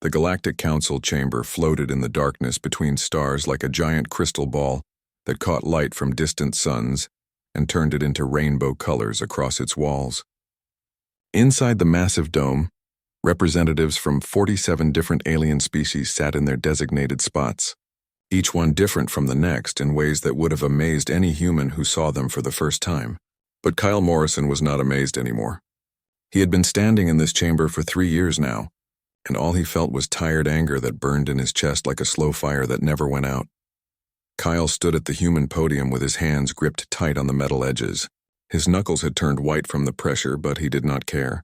The Galactic Council chamber floated in the darkness between stars like a giant crystal ball that caught light from distant suns and turned it into rainbow colors across its walls. Inside the massive dome, representatives from 47 different alien species sat in their designated spots, each one different from the next in ways that would have amazed any human who saw them for the first time. But Kyle Morrison was not amazed anymore. He had been standing in this chamber for 3 years now, and all he felt was tired anger that burned in his chest like a slow fire that never went out. Kyle stood at the human podium with his hands gripped tight on the metal edges. His knuckles had turned white from the pressure, but he did not care.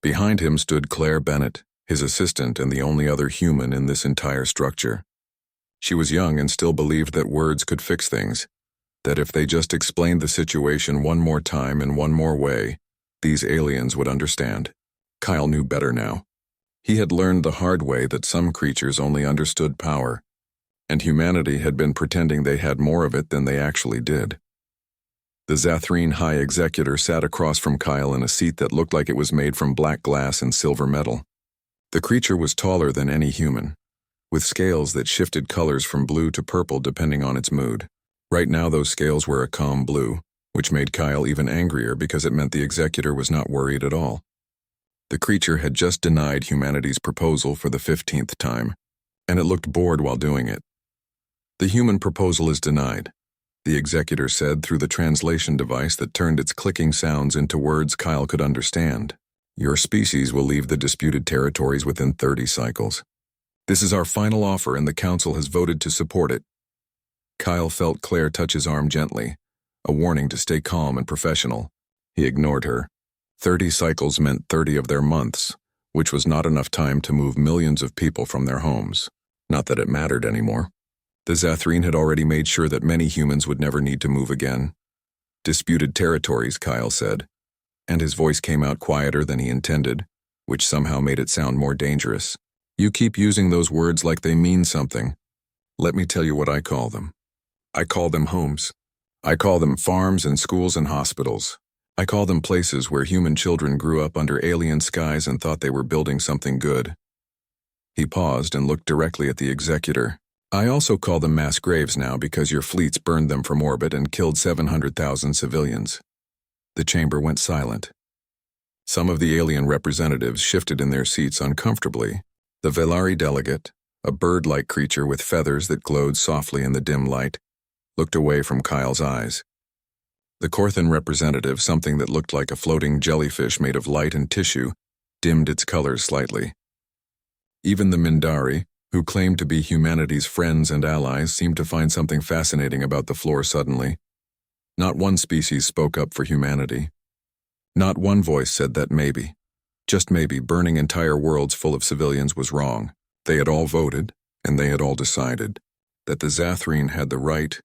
Behind him stood Claire Bennett, his assistant and the only other human in this entire structure. She was young and still believed that words could fix things, that if they just explained the situation one more time in one more way, these aliens would understand. Kyle knew better now. He had learned the hard way that some creatures only understood power, and humanity had been pretending they had more of it than they actually did. The Zathrene High Executor sat across from Kyle in a seat that looked like it was made from black glass and silver metal. The creature was taller than any human, with scales that shifted colors from blue to purple depending on its mood. Right now those scales were a calm blue, which made Kyle even angrier because it meant the Executor was not worried at all. The creature had just denied humanity's proposal for the 15th time, and it looked bored while doing it. The human proposal is denied, the Executor said through the translation device that turned its clicking sounds into words Kyle could understand. Your species will leave the disputed territories within 30 cycles. This is our final offer and the Council has voted to support it. Kyle felt Claire touch his arm gently, a warning to stay calm and professional. He ignored her. 30 cycles meant 30 of their months, which was not enough time to move millions of people from their homes. Not that it mattered anymore. The Zathrene had already made sure that many humans would never need to move again. Disputed territories, Kyle said, and his voice came out quieter than he intended, which somehow made it sound more dangerous. You keep using those words like they mean something. Let me tell you what I call them. I call them homes. I call them farms and schools and hospitals. I call them places where human children grew up under alien skies and thought they were building something good. He paused and looked directly at the Executor. I also call them mass graves now because your fleets burned them from orbit and killed 700,000 civilians. The chamber went silent. Some of the alien representatives shifted in their seats uncomfortably. The Velari delegate, a bird-like creature with feathers that glowed softly in the dim light, looked away from Kyle's eyes. The Korthan representative, something that looked like a floating jellyfish made of light and tissue, dimmed its colors slightly. Even the Mindari, who claimed to be humanity's friends and allies, seemed to find something fascinating about the floor suddenly. Not one species spoke up for humanity. Not one voice said that maybe, just maybe, burning entire worlds full of civilians was wrong. They had all voted, and they had all decided, that the Zathrene had the right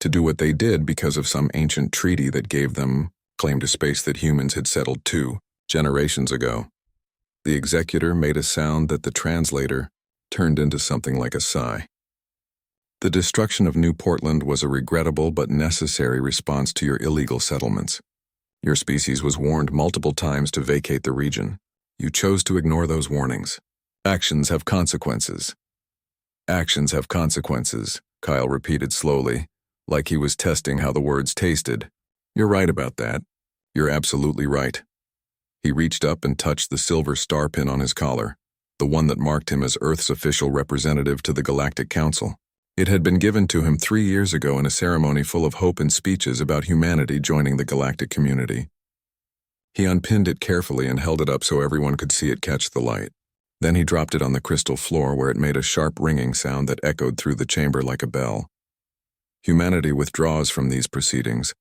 to do what they did because of some ancient treaty that gave them claim to space that humans had settled 2 generations ago. The Executor made a sound that the translator turned into something like a sigh. The destruction of New Portland was a regrettable but necessary response to your illegal settlements. Your species was warned multiple times to vacate the region. You chose to ignore those warnings. Actions have consequences. Actions have consequences, Kyle repeated slowly, like he was testing how the words tasted. You're right about that. You're absolutely right. He reached up and touched the silver star pin on his collar, the one that marked him as Earth's official representative to the Galactic Council. It had been given to him 3 years ago in a ceremony full of hope and speeches about humanity joining the galactic community. He unpinned it carefully and held it up so everyone could see it catch the light. Then he dropped it on the crystal floor where it made a sharp ringing sound that echoed through the chamber like a bell. Humanity withdraws from these proceedings,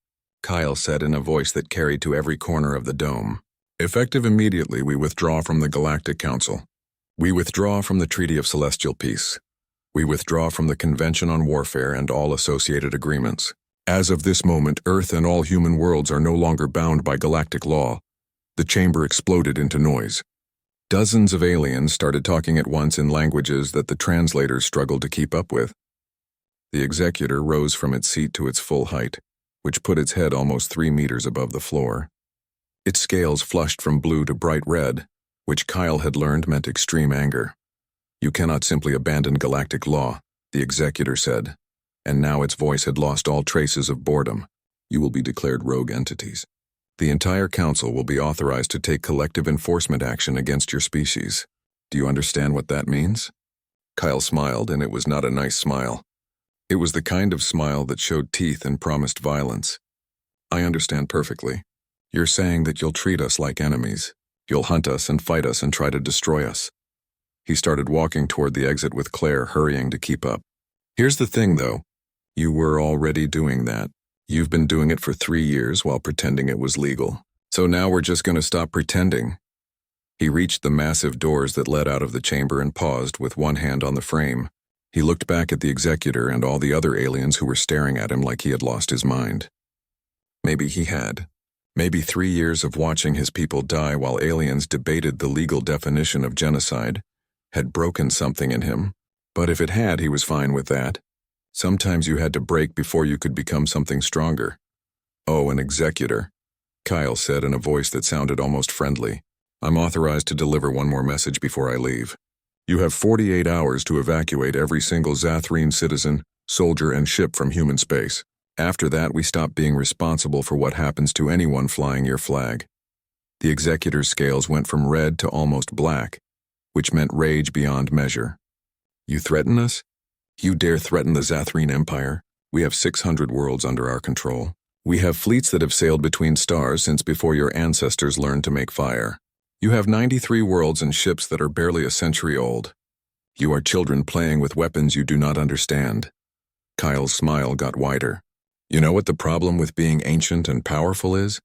Kyle said in a voice that carried to every corner of the dome. Effective immediately, we withdraw from the Galactic Council. We withdraw from the Treaty of Celestial Peace. We withdraw from the Convention on Warfare and all associated agreements. As of this moment, Earth and all human worlds are no longer bound by galactic law. The chamber exploded into noise. Dozens of aliens started talking at once in languages that the translators struggled to keep up with. The Executor rose from its seat to its full height, which put its head almost 3 meters above the floor. Its scales flushed from blue to bright red, which Kyle had learned meant extreme anger. You cannot simply abandon galactic law, the executor said, and now its voice had lost all traces of boredom. You will be declared rogue entities. The entire council will be authorized to take collective enforcement action against your species. Do you understand what that means? Kyle smiled, and it was not a nice smile. It was the kind of smile that showed teeth and promised violence. I understand perfectly. You're saying that you'll treat us like enemies. You'll hunt us and fight us and try to destroy us. He started walking toward the exit with Claire hurrying to keep up. Here's the thing, though. You were already doing that. You've been doing it for 3 years while pretending it was legal. So now we're just going to stop pretending. He reached the massive doors that led out of the chamber and paused with one hand on the frame. He looked back at the executor and all the other aliens who were staring at him like he had lost his mind. Maybe he had. Maybe 3 years of watching his people die while aliens debated the legal definition of genocide had broken something in him. But if it had, he was fine with that. Sometimes you had to break before you could become something stronger. Oh, an executor, Kyle said in a voice that sounded almost friendly. I'm authorized to deliver one more message before I leave. You have 48 hours to evacuate every single Zathrene citizen, soldier, and ship from human space. After that, we stop being responsible for what happens to anyone flying your flag. The executor's scales went from red to almost black, which meant rage beyond measure. You threaten us? You dare threaten the Zathrene Empire? We have 600 worlds under our control. We have fleets that have sailed between stars since before your ancestors learned to make fire. You have 93 worlds and ships that are barely a century old. You are children playing with weapons you do not understand. Kyle's smile got wider. You know what the problem with being ancient and powerful is?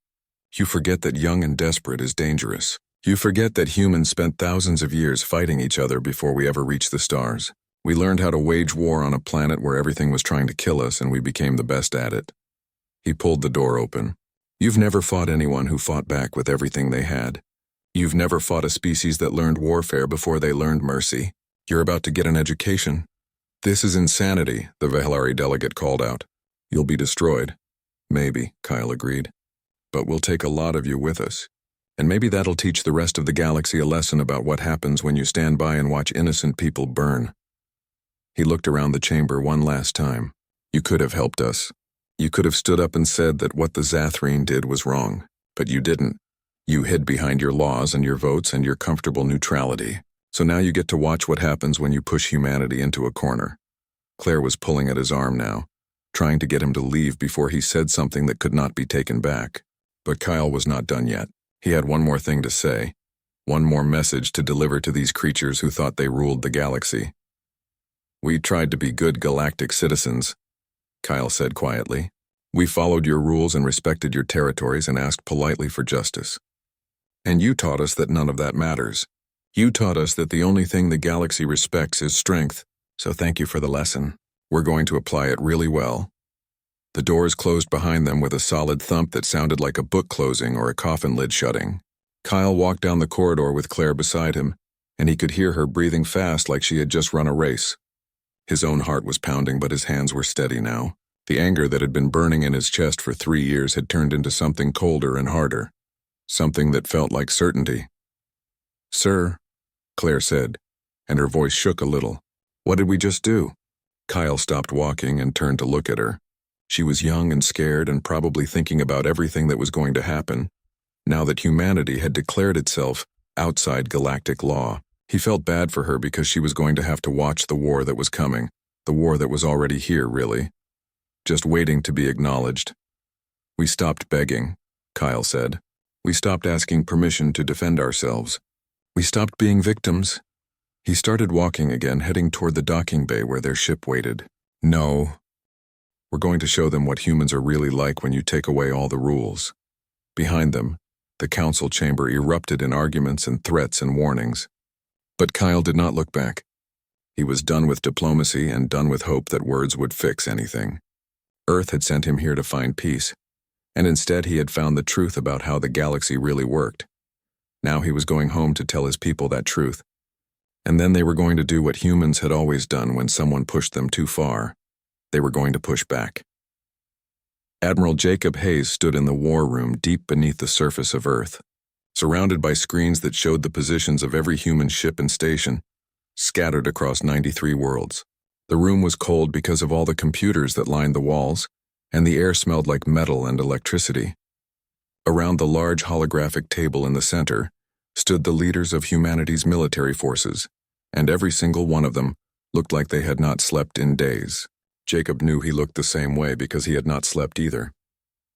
You forget that young and desperate is dangerous. You forget that humans spent thousands of years fighting each other before we ever reached the stars. We learned how to wage war on a planet where everything was trying to kill us, and we became the best at it. He pulled the door open. You've never fought anyone who fought back with everything they had. You've never fought a species that learned warfare before they learned mercy. You're about to get an education. This is insanity, the Vehlari delegate called out. You'll be destroyed. Maybe, Kyle agreed. But we'll take a lot of you with us. And maybe that'll teach the rest of the galaxy a lesson about what happens when you stand by and watch innocent people burn. He looked around the chamber one last time. You could have helped us. You could have stood up and said that what the Zathrene did was wrong. But you didn't. You hid behind your laws and your votes and your comfortable neutrality. So now you get to watch what happens when you push humanity into a corner. Claire was pulling at his arm now, trying to get him to leave before he said something that could not be taken back. But Kyle was not done yet. He had one more thing to say. One more message to deliver to these creatures who thought they ruled the galaxy. We tried to be good galactic citizens, Kyle said quietly. We followed your rules and respected your territories and asked politely for justice. And you taught us that none of that matters. You taught us that the only thing the galaxy respects is strength, so thank you for the lesson. We're going to apply it really well. The doors closed behind them with a solid thump that sounded like a book closing or a coffin lid shutting. Kyle walked down the corridor with Claire beside him, and he could hear her breathing fast like she had just run a race. His own heart was pounding, but his hands were steady now. The anger that had been burning in his chest for 3 years had turned into something colder and harder. Something that felt like certainty. Sir, Claire said, and her voice shook a little. What did we just do? Kyle stopped walking and turned to look at her. She was young and scared and probably thinking about everything that was going to happen. Now that humanity had declared itself outside galactic law, he felt bad for her because she was going to have to watch the war that was coming, the war that was already here, really. Just waiting to be acknowledged. We stopped begging, Kyle said. We stopped asking permission to defend ourselves. We stopped being victims. He started walking again, heading toward the docking bay where their ship waited. No. We're going to show them what humans are really like when you take away all the rules. Behind them, the council chamber erupted in arguments and threats and warnings. But Kyle did not look back. He was done with diplomacy and done with hope that words would fix anything. Earth had sent him here to find peace, and instead he had found the truth about how the galaxy really worked. Now he was going home to tell his people that truth. And then they were going to do what humans had always done when someone pushed them too far. They were going to push back. Admiral Jacob Hayes stood in the war room deep beneath the surface of Earth, surrounded by screens that showed the positions of every human ship and station. scattered across 93 worlds. The room was cold because of all the computers that lined the walls, and the air smelled like metal and electricity. Around the large holographic table in the center stood the leaders of humanity's military forces, and every single one of them looked like they had not slept in days. Jacob knew he looked the same way because he had not slept either.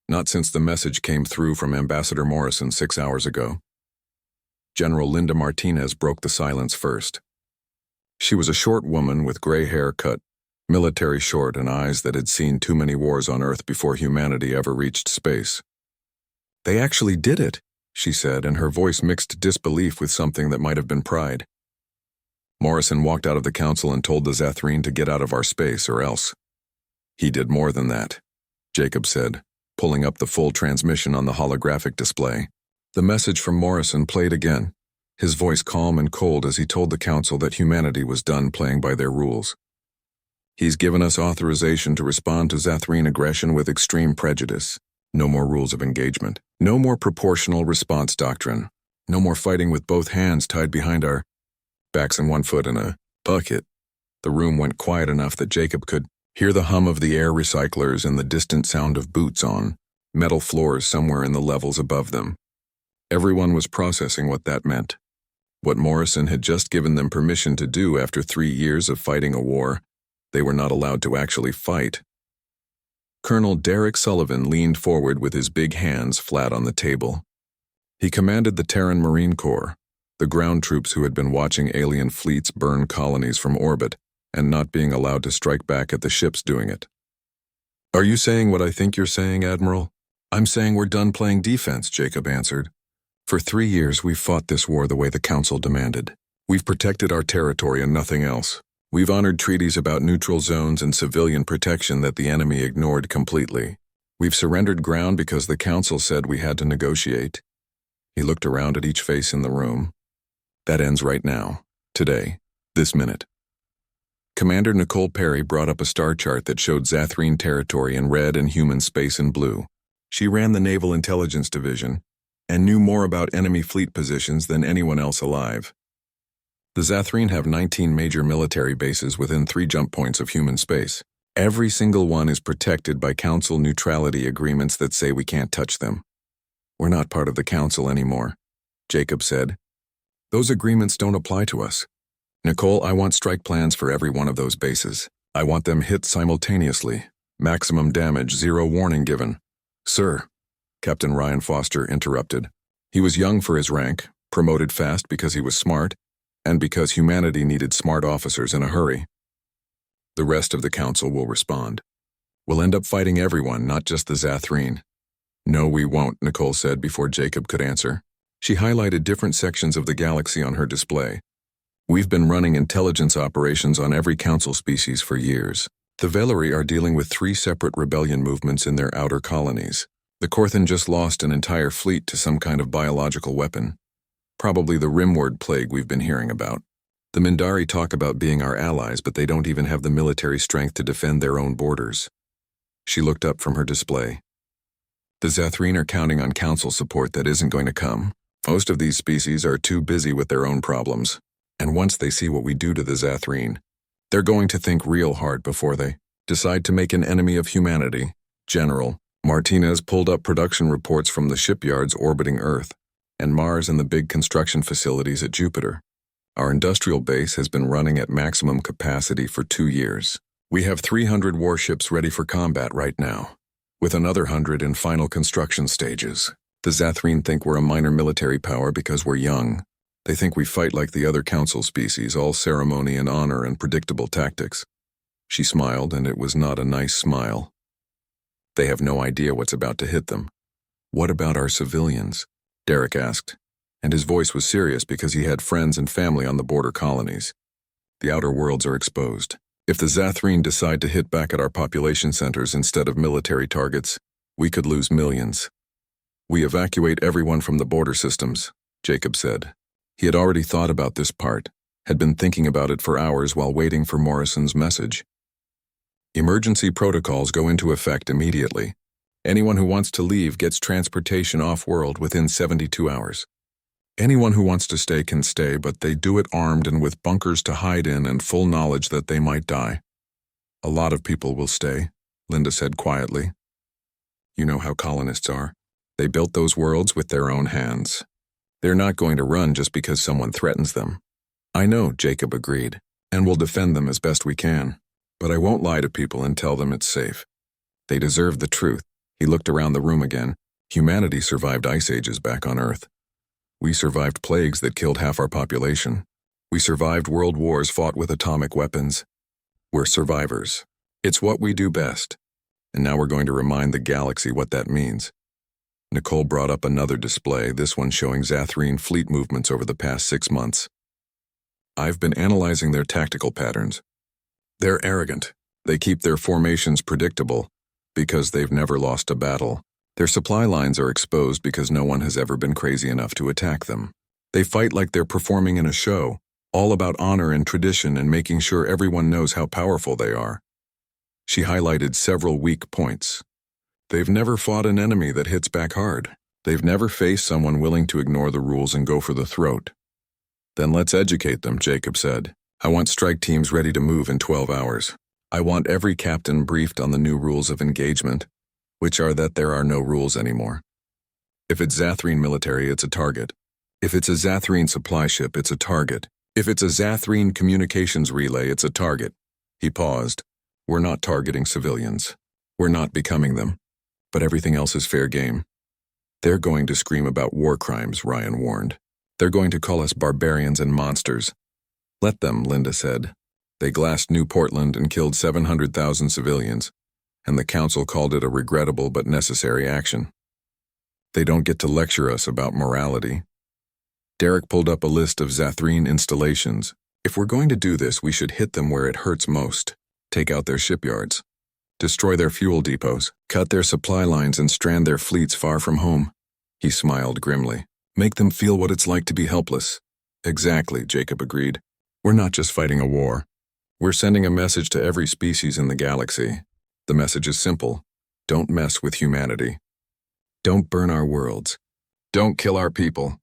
Not since the message came through from Ambassador Morrison 6 hours ago. General Linda Martinez broke the silence first. She was a short woman with gray hair cut, military short, and eyes that had seen too many wars on Earth before humanity ever reached space. "They actually did it," she said, and her voice mixed disbelief with something that might have been pride. Morrison walked out of the council and told the Zathrene to get out of our space or else. "He did more than that," Jacob said, pulling up the full transmission on the holographic display. The message from Morrison played again, his voice calm and cold as he told the council that humanity was done playing by their rules. "He's given us authorization to respond to Zathrene aggression with extreme prejudice. No more rules of engagement. No more proportional response doctrine. No more fighting with both hands tied behind our backs and one foot in a bucket." The room went quiet enough that Jacob could hear the hum of the air recyclers and the distant sound of boots on metal floors somewhere in the levels above them. Everyone was processing what that meant. What Morrison had just given them permission to do after 3 years of fighting a war they were not allowed to actually fight. Colonel Derek Sullivan leaned forward with his big hands flat on the table. He commanded the Terran Marine Corps, the ground troops who had been watching alien fleets burn colonies from orbit and not being allowed to strike back at the ships doing it. "Are you saying what I think you're saying, Admiral?" "I'm saying we're done playing defense," Jacob answered. "For 3 years we've fought this war the way the Council demanded. We've protected our territory and nothing else. We've honored treaties about neutral zones and civilian protection that the enemy ignored completely. We've surrendered ground because the Council said we had to negotiate." He looked around at each face in the room. "That ends right now, today, this minute." Commander Nicole Perry brought up a star chart that showed Zathrene territory in red and human space in blue. She ran the Naval Intelligence Division and knew more about enemy fleet positions than anyone else alive. The Zathrene have 19 major military bases within 3 jump points of human space. Every single one is protected by Council neutrality agreements that say we can't touch them. "We're not part of the Council anymore," Jacob said. "Those agreements don't apply to us. Nicole, I want strike plans for every one of those bases. I want them hit simultaneously. Maximum damage, 0 warning given." "Sir," Captain Ryan Foster interrupted. He was young for his rank, promoted fast because he was smart, and because humanity needed smart officers in a hurry. "The rest of the Council will respond. We'll end up fighting everyone, not just the Zathrene." "No, we won't," Nicole said before Jacob could answer. She highlighted different sections of the galaxy on her display. "We've been running intelligence operations on every Council species for years. The Veleri are dealing with 3 separate rebellion movements in their outer colonies. The Korthan just lost an entire fleet to some kind of biological weapon. Probably the Rimward plague we've been hearing about. The Mindari talk about being our allies, but they don't even have the military strength to defend their own borders." She looked up from her display. "The Zathrene are counting on Council support that isn't going to come. Most of these species are too busy with their own problems. And once they see what we do to the Zathrene, they're going to think real hard before they decide to make an enemy of humanity." General Martinez pulled up production reports from the shipyards orbiting Earth and Mars and the big construction facilities at Jupiter. "Our industrial base has been running at maximum capacity for 2 years. We have 300 warships ready for combat right now, with another 100 in final construction stages. The Zathrene think we're a minor military power because we're young. They think we fight like the other Council species, all ceremony and honor and predictable tactics." She smiled, and it was not a nice smile. "They have no idea what's about to hit them." "What about our civilians?" Derek asked, and his voice was serious because he had friends and family on the border colonies. "The outer worlds are exposed. If the Zathrene decide to hit back at our population centers instead of military targets, we could lose millions." "We evacuate everyone from the border systems," Jacob said. He had already thought about this part, had been thinking about it for hours while waiting for Morrison's message. "Emergency protocols go into effect immediately. Anyone who wants to leave gets transportation off-world within 72 hours. Anyone who wants to stay can stay, but they do it armed and with bunkers to hide in and full knowledge that they might die. A lot of people will stay, Linda said quietly. You know how colonists are. They built those worlds with their own hands. They're not going to run just because someone threatens them. I know, Jacob agreed, and we'll defend them as best we can. But I won't lie to people and tell them it's safe. They deserve the truth. He looked around the room again. Humanity survived ice ages back on Earth. We survived plagues that killed half our population. We survived world wars fought with atomic weapons. We're survivors. It's what we do best. And now we're going to remind the galaxy what that means. Nicole brought up another display, this one showing Zathreen fleet movements over the past 6 months. I've been analyzing their tactical patterns. They're arrogant. They keep their formations predictable because they've never lost a battle. Their supply lines are exposed because no one has ever been crazy enough to attack them. They fight like they're performing in a show, all about honor and tradition and making sure everyone knows how powerful they are. She highlighted several weak points. They've never fought an enemy that hits back hard. They've never faced someone willing to ignore the rules and go for the throat. Then let's educate them, Jacob said. I want strike teams ready to move in 12 hours. I want every captain briefed on the new rules of engagement, which are that there are no rules anymore. If it's Zathreen military, it's a target. If it's a Zathreen supply ship, it's a target. If it's a Zathreen communications relay, it's a target. He paused. We're not targeting civilians. We're not becoming them. But everything else is fair game. They're going to scream about war crimes, Ryan warned. They're going to call us barbarians and monsters. Let them, Linda said. They glassed New Portland and killed 700,000 civilians, and the council called it a regrettable but necessary action. They don't get to lecture us about morality. Derek pulled up a list of Zathreen installations. If we're going to do this, we should hit them where it hurts most. Take out their shipyards. Destroy their fuel depots. Cut their supply lines and strand their fleets far from home. He smiled grimly. Make them feel what it's like to be helpless. Exactly, Jacob agreed. We're not just fighting a war. We're sending a message to every species in the galaxy. The message is simple. Don't mess with humanity. Don't burn our worlds. Don't kill our people.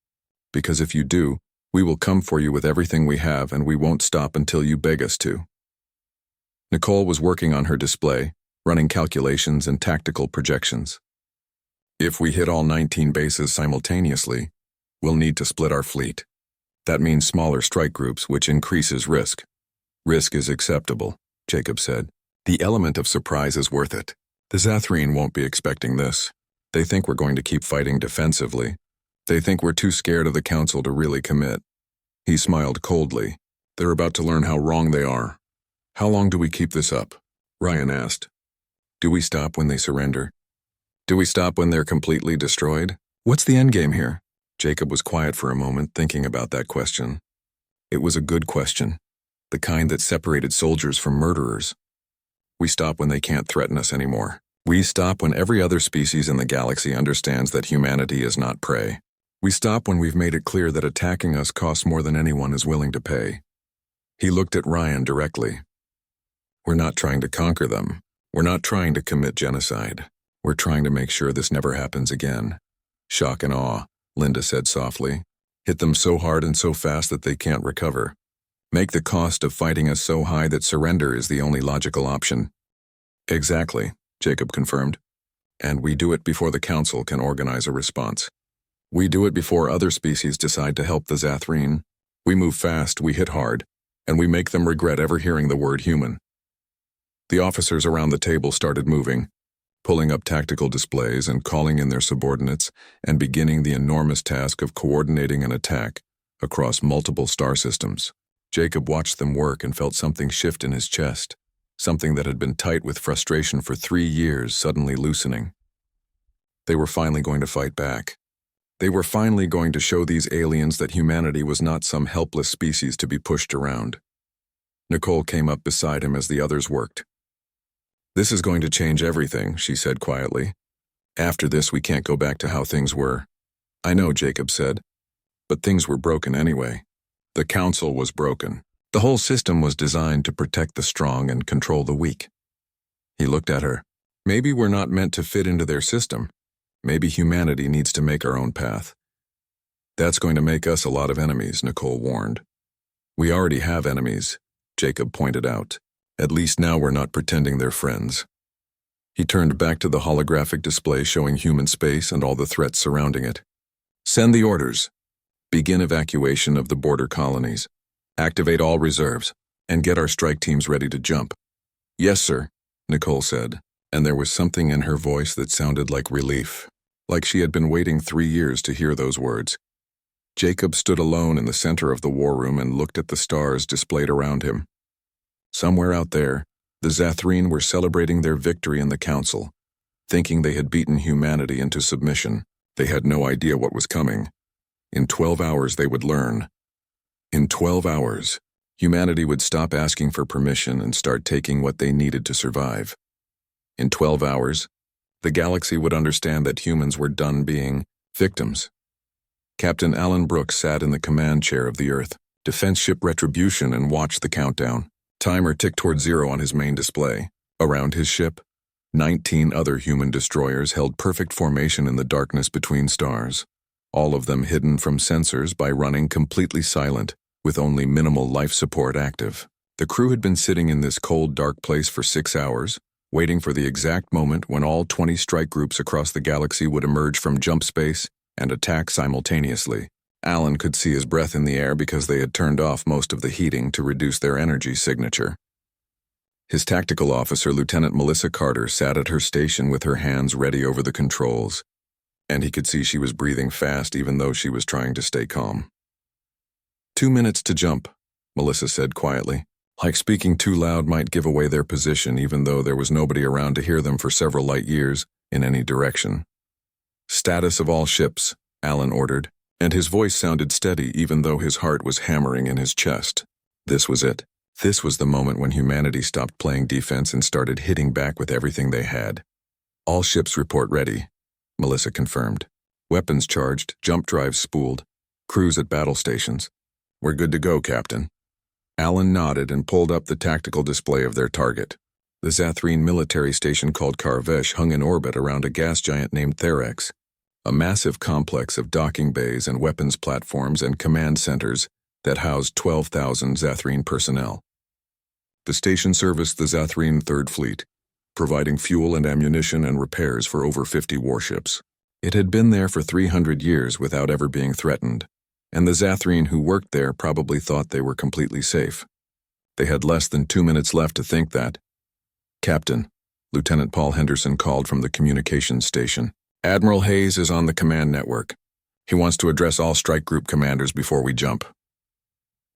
Because if you do, we will come for you with everything we have and we won't stop until you beg us to. Nicole was working on her display, running calculations and tactical projections. If we hit all 19 bases simultaneously, we'll need to split our fleet. That means smaller strike groups, which increases risk. Risk is acceptable, Jacob said. The element of surprise is worth it. The Zathreen won't be expecting this. They think we're going to keep fighting defensively. They think we're too scared of the council to really commit. He smiled coldly. They're about to learn how wrong they are. How long do we keep this up? Ryan asked. Do we stop when they surrender? Do we stop when they're completely destroyed? What's the endgame here? Jacob was quiet for a moment, thinking about that question. It was a good question, the kind that separated soldiers from murderers. We stop when they can't threaten us anymore. We stop when every other species in the galaxy understands that humanity is not prey. We stop when we've made it clear that attacking us costs more than anyone is willing to pay. He looked at Ryan directly. We're not trying to conquer them. We're not trying to commit genocide. We're trying to make sure this never happens again. Shock and awe, Linda said softly. Hit them so hard and so fast that they can't recover. Make the cost of fighting us so high that surrender is the only logical option. Exactly, Jacob confirmed. And we do it before the council can organize a response. We do it before other species decide to help the Zathreen. We move fast, we hit hard, and we make them regret ever hearing the word human. The officers around the table started moving, pulling up tactical displays and calling in their subordinates and beginning the enormous task of coordinating an attack across multiple star systems. Jacob watched them work and felt something shift in his chest, something that had been tight with frustration for 3 years suddenly loosening. They were finally going to fight back. They were finally going to show these aliens that humanity was not some helpless species to be pushed around. Nicole came up beside him as the others worked. This is going to change everything, she said quietly. After this, we can't go back to how things were. I know, Jacob said, but things were broken anyway. The council was broken. The whole system was designed to protect the strong and control the weak. He looked at her. Maybe we're not meant to fit into their system. Maybe humanity needs to make our own path. That's going to make us a lot of enemies, Nicole warned. We already have enemies, Jacob pointed out. At least now we're not pretending they're friends. He turned back to the holographic display showing human space and all the threats surrounding it. Send the orders. Begin evacuation of the border colonies. Activate all reserves, and get our strike teams ready to jump. Yes, sir, Nicole said, and there was something in her voice that sounded like relief, like she had been waiting 3 years to hear those words. Jacob stood alone in the center of the war room and looked at the stars displayed around him. Somewhere out there, the Zathreen were celebrating their victory in the council, thinking they had beaten humanity into submission. They had no idea what was coming. In 12 hours they would learn. In 12 hours, humanity would stop asking for permission and start taking what they needed to survive. In 12 hours, the galaxy would understand that humans were done being victims. Captain Alan Brooks sat in the command chair of the Earth, Defense Ship Retribution, and watched the countdown. Timer ticked toward 0 on his main display. Around his ship, 19 other human destroyers held perfect formation in the darkness between stars, all of them hidden from sensors by running completely silent, with only minimal life support active. The crew had been sitting in this cold, dark place for 6 hours, waiting for the exact moment when all 20 strike groups across the galaxy would emerge from jump space and attack simultaneously. Alan could see his breath in the air because they had turned off most of the heating to reduce their energy signature. His tactical officer, Lieutenant Melissa Carter, sat at her station with her hands ready over the controls, and he could see she was breathing fast even though she was trying to stay calm. 2 minutes to jump, Melissa said quietly, like speaking too loud might give away their position even though there was nobody around to hear them for several light years in any direction. Status of all ships, Alan ordered, and his voice sounded steady even though his heart was hammering in his chest. This was it. This was the moment when humanity stopped playing defense and started hitting back with everything they had. All ships report ready, Melissa confirmed. Weapons charged, jump drives spooled, crews at battle stations. We're good to go, Captain. Alan nodded and pulled up the tactical display of their target. The Zathreen military station called Karvesh hung in orbit around a gas giant named Therex, a massive complex of docking bays and weapons platforms and command centers that housed 12,000 Zathreen personnel. The station serviced the Zathreen Third Fleet, providing fuel and ammunition and repairs for over 50 warships. It had been there for 300 years without ever being threatened, and the Zathreen who worked there probably thought they were completely safe. They had less than 2 minutes left to think that. Captain, Lieutenant Paul Henderson called from the communications station. Admiral Hayes is on the command network. He wants to address all strike group commanders before we jump.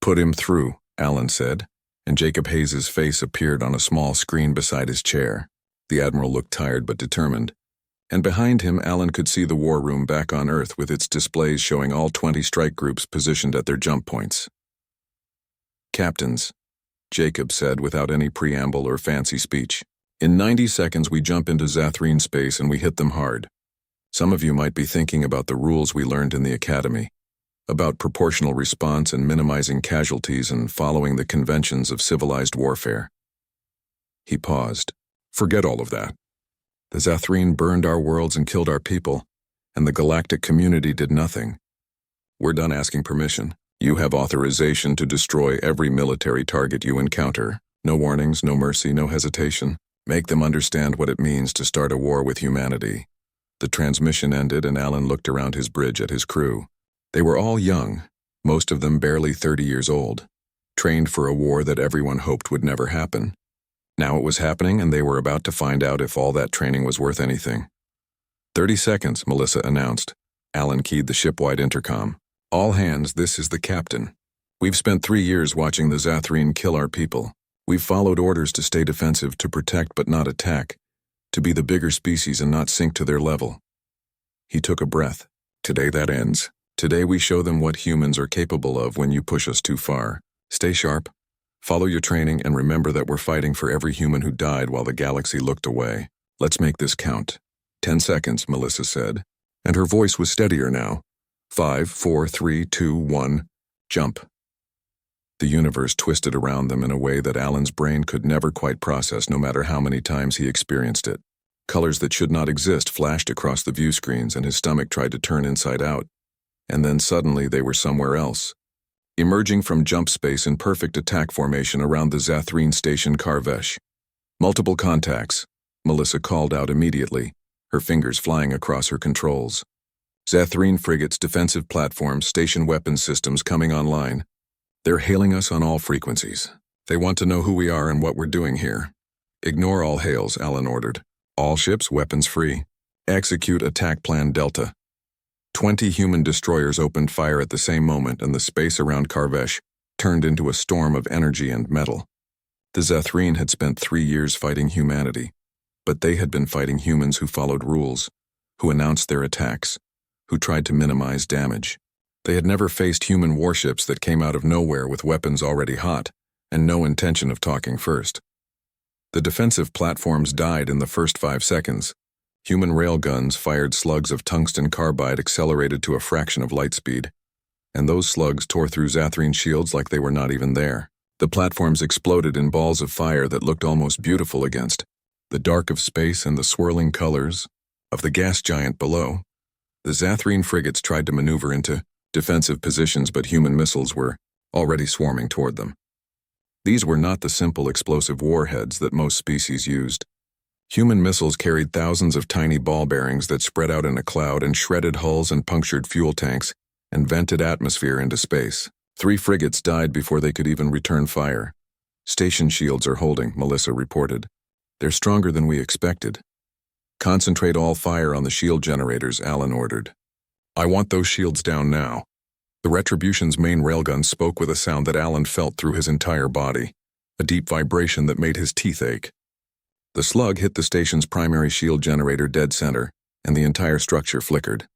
Put him through, Alan said, and Jacob Hayes's face appeared on a small screen beside his chair. The Admiral looked tired but determined, and behind him Alan could see the war room back on Earth with its displays showing all 20 strike groups positioned at their jump points. Captains, Jacob said without any preamble or fancy speech. In 90 seconds we jump into Zathreen space and we hit them hard. Some of you might be thinking about the rules we learned in the academy, about proportional response and minimizing casualties and following the conventions of civilized warfare. He paused. Forget all of that. The Zathreen burned our worlds and killed our people, and the galactic community did nothing. We're done asking permission. You have authorization to destroy every military target you encounter. No warnings, no mercy, no hesitation. Make them understand what it means to start a war with humanity. The transmission ended and Alan looked around his bridge at his crew. They were all young, most of them barely 30 years old, trained for a war that everyone hoped would never happen. Now it was happening and they were about to find out if all that training was worth anything. 30 seconds, Melissa announced. Alan keyed the ship-wide intercom. All hands, this is the captain. We've spent 3 years watching the Zathreen kill our people. We've followed orders to stay defensive, to protect but not attack, to be the bigger species and not sink to their level. He took a breath. Today that ends. Today we show them what humans are capable of when you push us too far. Stay sharp, follow your training, and remember that we're fighting for every human who died while the galaxy looked away. Let's make this count. 10 seconds, Melissa said, and her voice was steadier now. 5, 4, 3, 2, 1, jump. The universe twisted around them in a way that Alan's brain could never quite process no matter how many times he experienced it. Colors that should not exist flashed across the view screens and his stomach tried to turn inside out. and then suddenly they were somewhere else. Emerging from jump space in perfect attack formation around the Zathreen station Karvesh. Multiple contacts, Melissa called out immediately, her fingers flying across her controls. Zathreen frigates, defensive platforms, station weapons systems coming online. They're hailing us on all frequencies. They want to know who we are and what we're doing here. Ignore all hails, Alan ordered. All ships weapons free. Execute attack plan Delta. 20 human destroyers opened fire at the same moment, and the space around Karvesh turned into a storm of energy and metal. The Zathreen had spent 3 years fighting humanity, but they had been fighting humans who followed rules, who announced their attacks, who tried to minimize damage. They had never faced human warships that came out of nowhere with weapons already hot, and no intention of talking first. The defensive platforms died in the first 5 seconds. Human railguns fired slugs of tungsten carbide accelerated to a fraction of light speed, and those slugs tore through Zathreen shields like they were not even there. The platforms exploded in balls of fire that looked almost beautiful against the dark of space and the swirling colors of the gas giant below. The Zathreen frigates tried to maneuver into defensive positions, but human missiles were already swarming toward them. These were not the simple explosive warheads that most species used. Human missiles carried thousands of tiny ball bearings that spread out in a cloud and shredded hulls and punctured fuel tanks and vented atmosphere into space. 3 frigates died before they could even return fire. Station shields are holding, Melissa reported. They're stronger than we expected. Concentrate all fire on the shield generators, Alan ordered. I want those shields down now. The Retribution's main railgun spoke with a sound that Alan felt through his entire body, a deep vibration that made his teeth ache. The slug hit the station's primary shield generator dead center, and the entire structure flickered.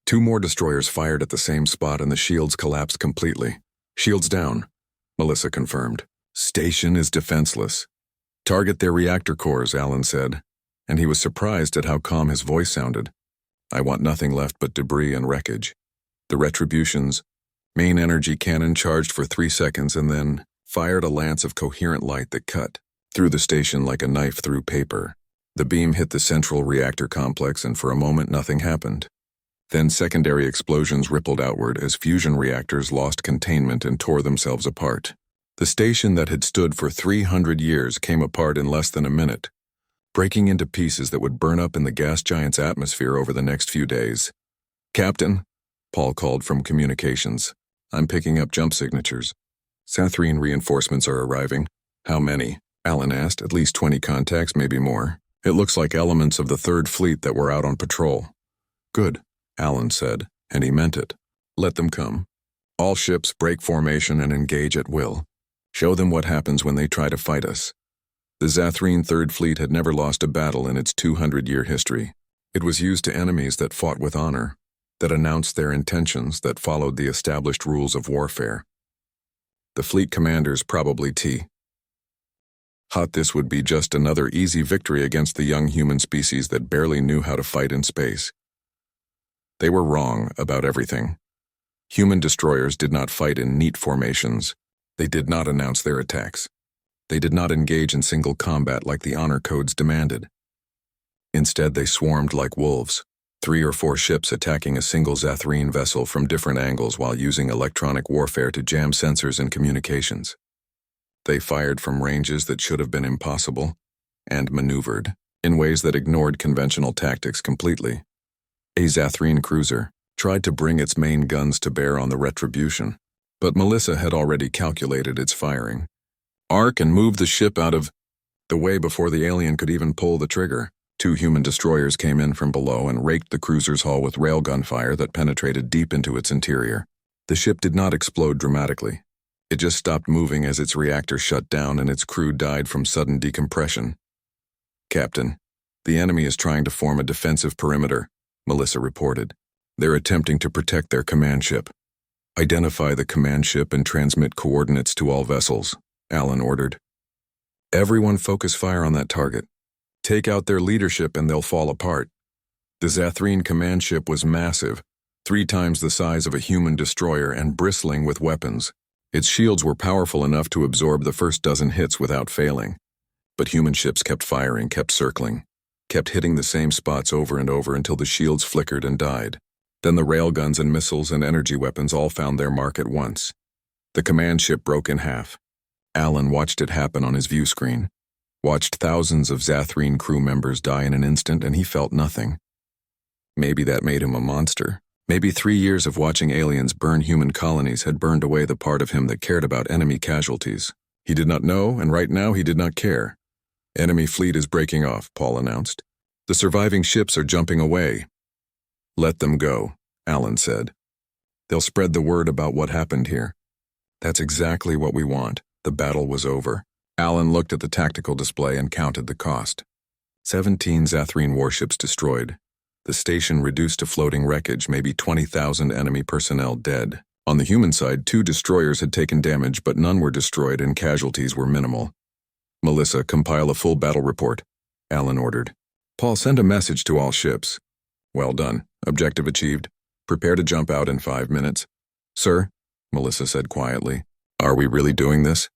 2 more destroyers fired at the same spot, and the shields collapsed completely. Shields down, Melissa confirmed. Station is defenseless. Target their reactor cores, Alan said, and he was surprised at how calm his voice sounded. I want nothing left but debris and wreckage. The Retribution's main energy cannon charged for 3 seconds and then fired a lance of coherent light that cut through the station like a knife through paper. The beam hit the central reactor complex, and for a moment nothing happened. Then secondary explosions rippled outward as fusion reactors lost containment and tore themselves apart. The station that had stood for 300 years came apart in less than a minute, breaking into pieces that would burn up in the gas giant's atmosphere over the next few days. Captain, Paul called from communications. I'm picking up jump signatures. Zathreen reinforcements are arriving. How many? Alan asked. At least 20 contacts, maybe more. It looks like elements of the 3rd Fleet that were out on patrol. Good, Alan said, and he meant it. Let them come. All ships break formation and engage at will. Show them what happens when they try to fight us. The Zathreen 3rd Fleet had never lost a battle in its 200-year history. It was used to enemies that fought with honor, that announced their intentions, that followed the established rules of warfare. The fleet commanders probably thought this would be just another easy victory against the young human species that barely knew how to fight in space. They were wrong about everything. Human destroyers did not fight in neat formations. They did not announce their attacks. They did not engage in single combat like the honor codes demanded. Instead, they swarmed like wolves, 3 or 4 ships attacking a single Zathreen vessel from different angles while using electronic warfare to jam sensors and communications. They fired from ranges that should have been impossible, and maneuvered in ways that ignored conventional tactics completely. A Zathreen cruiser tried to bring its main guns to bear on the Retribution, but Melissa had already calculated its firing. Arc and move the ship out of the way before the alien could even pull the trigger. 2 human destroyers came in from below and raked the cruiser's hull with railgun fire that penetrated deep into its interior. The ship did not explode dramatically. It just stopped moving as its reactor shut down and its crew died from sudden decompression. Captain, the enemy is trying to form a defensive perimeter, Melissa reported. They're attempting to protect their command ship. Identify the command ship and transmit coordinates to all vessels, Alan ordered. Everyone focus fire on that target. Take out their leadership and they'll fall apart. The Zathreen command ship was massive, 3 times the size of a human destroyer and bristling with weapons. Its shields were powerful enough to absorb the first dozen hits without failing. But human ships kept firing, kept circling, kept hitting the same spots over and over until the shields flickered and died. Then the railguns and missiles and energy weapons all found their mark at once. The command ship broke in half. Alan watched it happen on his view screen, watched thousands of Zathreen crew members die in an instant, and he felt nothing. Maybe that made him a monster. Maybe 3 years of watching aliens burn human colonies had burned away the part of him that cared about enemy casualties. He did not know, and right now he did not care. Enemy fleet is breaking off, Paul announced. The surviving ships are jumping away. Let them go, Alan said. They'll spread the word about what happened here. That's exactly what we want. The battle was over. Alan looked at the tactical display and counted the cost. 17 Zathreen warships destroyed. The station reduced to floating wreckage, maybe 20,000 enemy personnel dead. On the human side, 2 destroyers had taken damage, but none were destroyed and casualties were minimal. Melissa, compile a full battle report, Alan ordered. Paul, send a message to all ships. Well done. Objective achieved. Prepare to jump out in 5 minutes. Sir, Melissa said quietly, are we really doing this?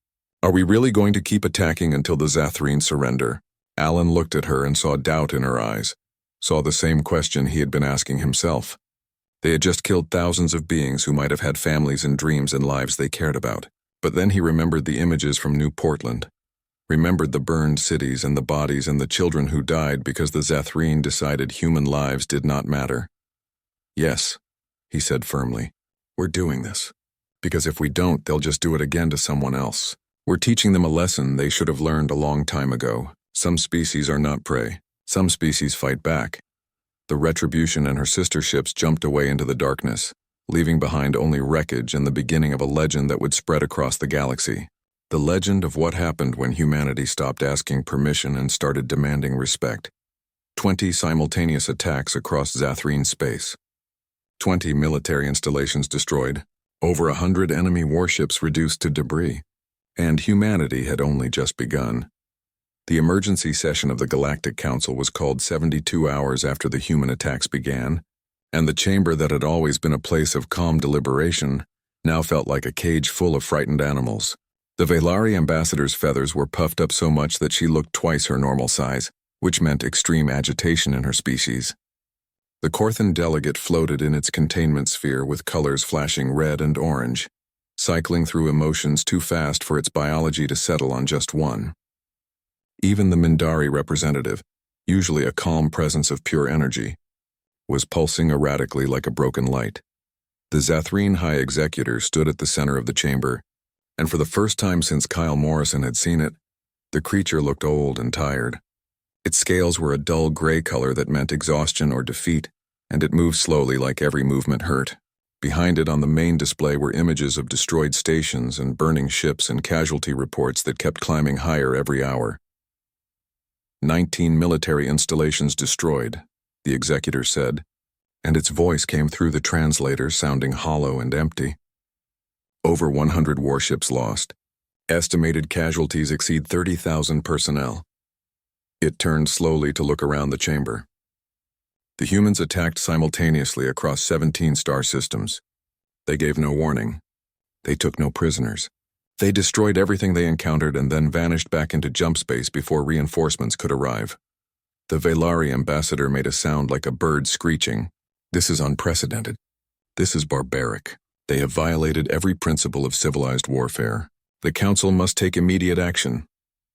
Are we really going to keep attacking until the Zathreen surrender? Alan looked at her and saw doubt in her eyes, saw the same question he had been asking himself. They had just killed thousands of beings who might have had families and dreams and lives they cared about. But then he remembered the images from New Portland, remembered the burned cities and the bodies and the children who died because the Zathreen decided human lives did not matter. Yes, he said firmly, we're doing this. Because if we don't, they'll just do it again to someone else. We're teaching them a lesson they should have learned a long time ago. Some species are not prey. Some species fight back. The Retribution and her sister ships jumped away into the darkness, leaving behind only wreckage and the beginning of a legend that would spread across the galaxy. The legend of what happened when humanity stopped asking permission and started demanding respect. 20 simultaneous attacks across Zathreen space. 20 military installations destroyed. Over 100 enemy warships reduced to debris. And humanity had only just begun. The emergency session of the Galactic Council was called 72 hours after the human attacks began, and the chamber that had always been a place of calm deliberation now felt like a cage full of frightened animals. The Velari ambassador's feathers were puffed up so much that she looked twice her normal size, which meant extreme agitation in her species. The Corthan delegate floated in its containment sphere with colors flashing red and orange, cycling through emotions too fast for its biology to settle on just one. Even the Mindari representative, usually a calm presence of pure energy, was pulsing erratically like a broken light. The Zathreen High Executor stood at the center of the chamber, and for the first time since Kyle Morrison had seen it, the creature looked old and tired. Its scales were a dull gray color that meant exhaustion or defeat, and it moved slowly like every movement hurt. Behind it on the main display were images of destroyed stations and burning ships and casualty reports that kept climbing higher every hour. 19 military installations destroyed, the executor said, and its voice came through the translator sounding hollow and empty. Over 100 warships lost. Estimated casualties exceed 30,000 personnel. It turned slowly to look around the chamber. The humans attacked simultaneously across 17 star systems. They gave no warning. They took no prisoners. They destroyed everything they encountered and then vanished back into jump space before reinforcements could arrive. The Velari ambassador made a sound like a bird screeching. This is unprecedented. This is barbaric. They have violated every principle of civilized warfare. The Council must take immediate action.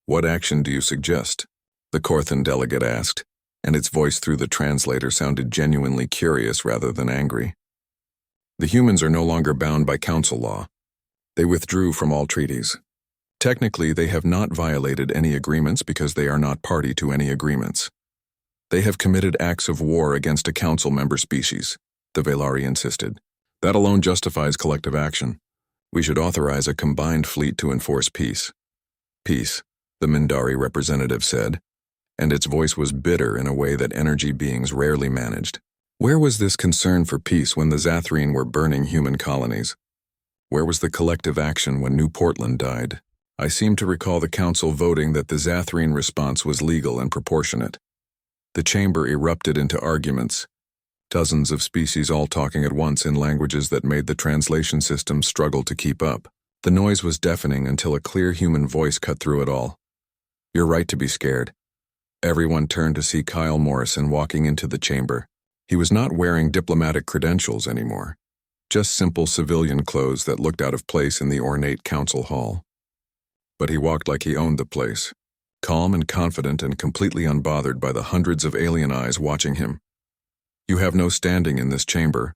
What action do you suggest? The Corthan delegate asked, and its voice through the translator sounded genuinely curious rather than angry. The humans are no longer bound by council law. They withdrew from all treaties. Technically, they have not violated any agreements because they are not party to any agreements. They have committed acts of war against a council member species, the Velari insisted. That alone justifies collective action. We should authorize a combined fleet to enforce peace. Peace, the Mindari representative said, and its voice was bitter in a way that energy beings rarely managed. Where was this concern for peace when the Zathreen were burning human colonies? Where was the collective action when New Portland died? I seem to recall the council voting that the Zathreen response was legal and proportionate. The chamber erupted into arguments, dozens of species all talking at once in languages that made the translation system struggle to keep up. The noise was deafening until a clear human voice cut through it all. You're right to be scared. Everyone turned to see Kyle Morrison walking into the chamber. He was not wearing diplomatic credentials anymore, just simple civilian clothes that looked out of place in the ornate council hall. But he walked like he owned the place, calm and confident and completely unbothered by the hundreds of alien eyes watching him. "You have no standing in this chamber,"